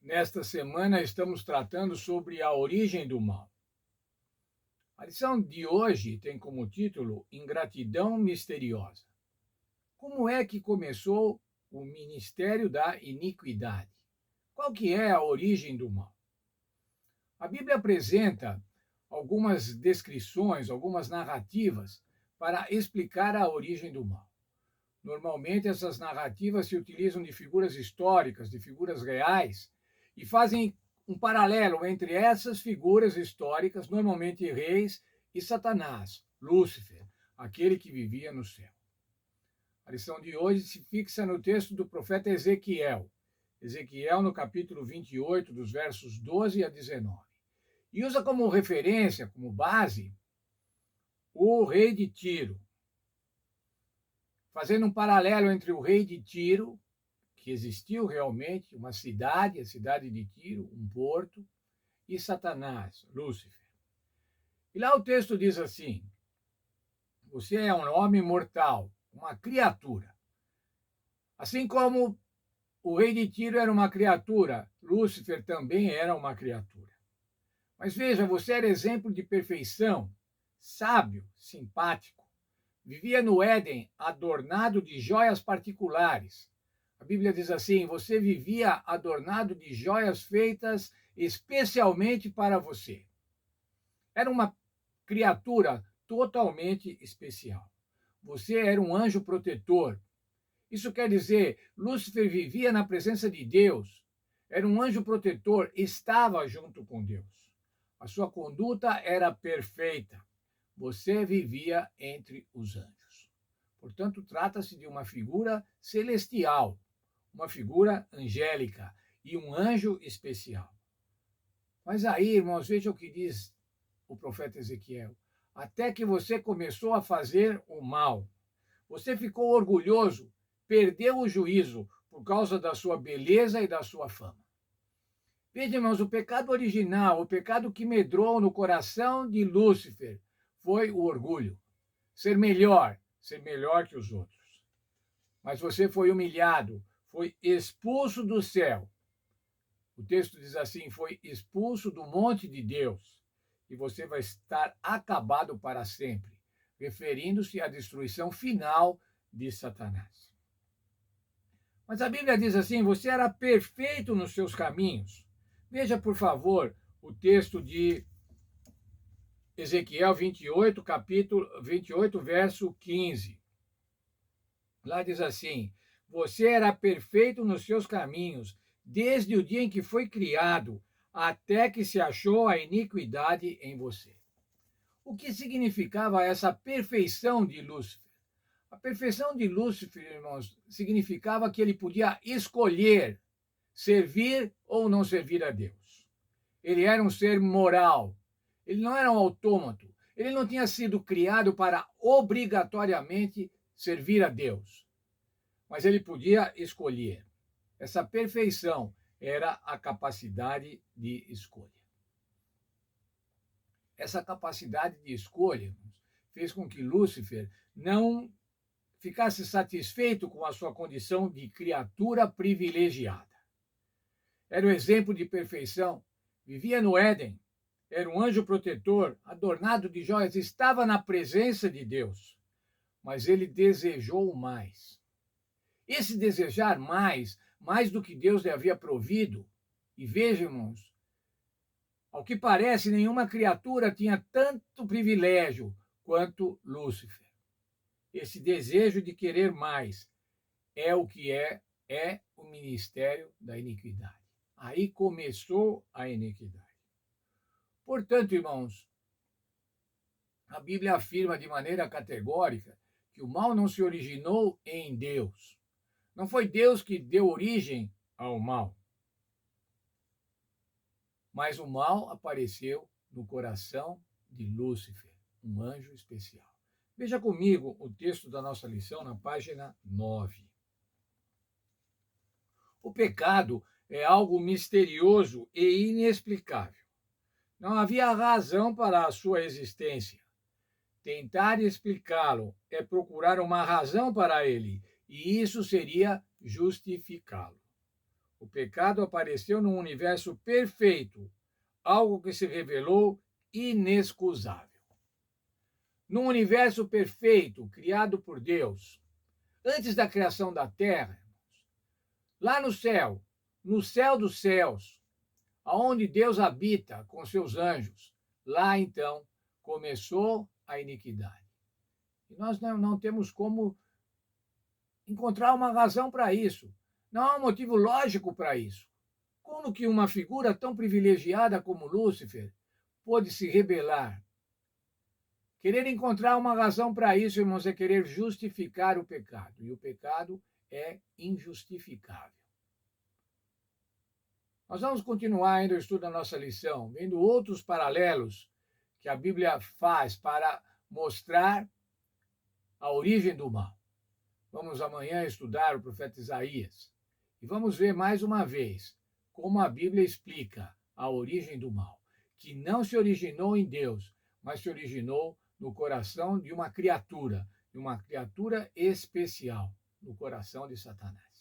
Nesta semana estamos tratando sobre a origem do mal. A lição de hoje tem como título Ingratidão Misteriosa. Como é que começou o ministério da iniquidade? Qual que é a origem do mal? A Bíblia apresenta algumas descrições, algumas narrativas para explicar a origem do mal. Normalmente, essas narrativas se utilizam de figuras históricas, de figuras reais, e fazem um paralelo entre essas figuras históricas, normalmente reis, e Satanás, Lúcifer, aquele que vivia no céu. A lição de hoje se fixa no texto do profeta Ezequiel. Ezequiel, no capítulo 28, dos versos 12 a 19. E usa como referência, como base, o rei de Tiro, fazendo um paralelo entre o rei de Tiro, que existiu realmente, uma cidade, a cidade de Tiro, um porto, e Satanás, Lúcifer. E lá o texto diz assim: você é um homem mortal, uma criatura. Assim como o rei de Tiro era uma criatura, Lúcifer também era uma criatura. Mas veja, você era exemplo de perfeição, sábio, simpático. Vivia no Éden, adornado de joias particulares. A Bíblia diz assim: você vivia adornado de joias feitas especialmente para você. Era uma criatura totalmente especial. Você era um anjo protetor. Isso quer dizer, Lúcifer vivia na presença de Deus. Era um anjo protetor, estava junto com Deus. A sua conduta era perfeita. Você vivia entre os anjos. Portanto, trata-se de uma figura celestial, uma figura angélica e um anjo especial. Mas aí, irmãos, veja o que diz o profeta Ezequiel. Até que você começou a fazer o mal. Você ficou orgulhoso, perdeu o juízo por causa da sua beleza e da sua fama. Veja, irmãos, o pecado original, o pecado que medrou no coração de Lúcifer, foi o orgulho. Ser melhor que os outros. Mas você foi humilhado, foi expulso do céu. O texto diz assim: foi expulso do monte de Deus, e você vai estar acabado para sempre, referindo-se à destruição final de Satanás. Mas a Bíblia diz assim: você era perfeito nos seus caminhos. Veja, por favor, o texto de Ezequiel 28, capítulo 28, verso 15. Lá diz assim: você era perfeito nos seus caminhos, desde o dia em que foi criado, até que se achou a iniquidade em você. O que significava essa perfeição de Lúcifer? A perfeição de Lúcifer, irmãos, significava que ele podia escolher servir ou não servir a Deus. Ele era um ser moral. Ele não era um autômato. Ele não tinha sido criado para obrigatoriamente servir a Deus. Mas ele podia escolher. Essa perfeição era a capacidade de escolha. Essa capacidade de escolha fez com que Lúcifer não ficasse satisfeito com a sua condição de criatura privilegiada. Era o exemplo de perfeição, vivia no Éden, era um anjo protetor, adornado de joias, estava na presença de Deus, mas ele desejou mais. Esse desejar mais, mais do que Deus lhe havia provido, e veja, irmãos, ao que parece, nenhuma criatura tinha tanto privilégio quanto Lúcifer. Esse desejo de querer mais é o que é o ministério da iniquidade. Aí começou a iniquidade. Portanto, irmãos, a Bíblia afirma de maneira categórica que o mal não se originou em Deus. Não foi Deus que deu origem ao mal. Mas o mal apareceu no coração de Lúcifer, um anjo especial. Veja comigo o texto da nossa lição na página 9. O pecado é algo misterioso e inexplicável. Não havia razão para a sua existência. Tentar explicá-lo é procurar uma razão para ele, e isso seria justificá-lo. O pecado apareceu num universo perfeito, algo que se revelou inexcusável. Num universo perfeito, criado por Deus, antes da criação da terra, lá no céu dos céus, aonde Deus habita com seus anjos, lá então começou a iniquidade. E nós não temos como encontrar uma razão para isso. Não há um motivo lógico para isso. Como que uma figura tão privilegiada como Lúcifer pôde se rebelar? Querer encontrar uma razão para isso, irmãos, é querer justificar o pecado. E o pecado é injustificável. Nós vamos continuar ainda o estudo da nossa lição, vendo outros paralelos que a Bíblia faz para mostrar a origem do mal. Vamos amanhã estudar o profeta Isaías e vamos ver mais uma vez como a Bíblia explica a origem do mal, que não se originou em Deus, mas se originou no coração de uma criatura especial, no coração de Satanás.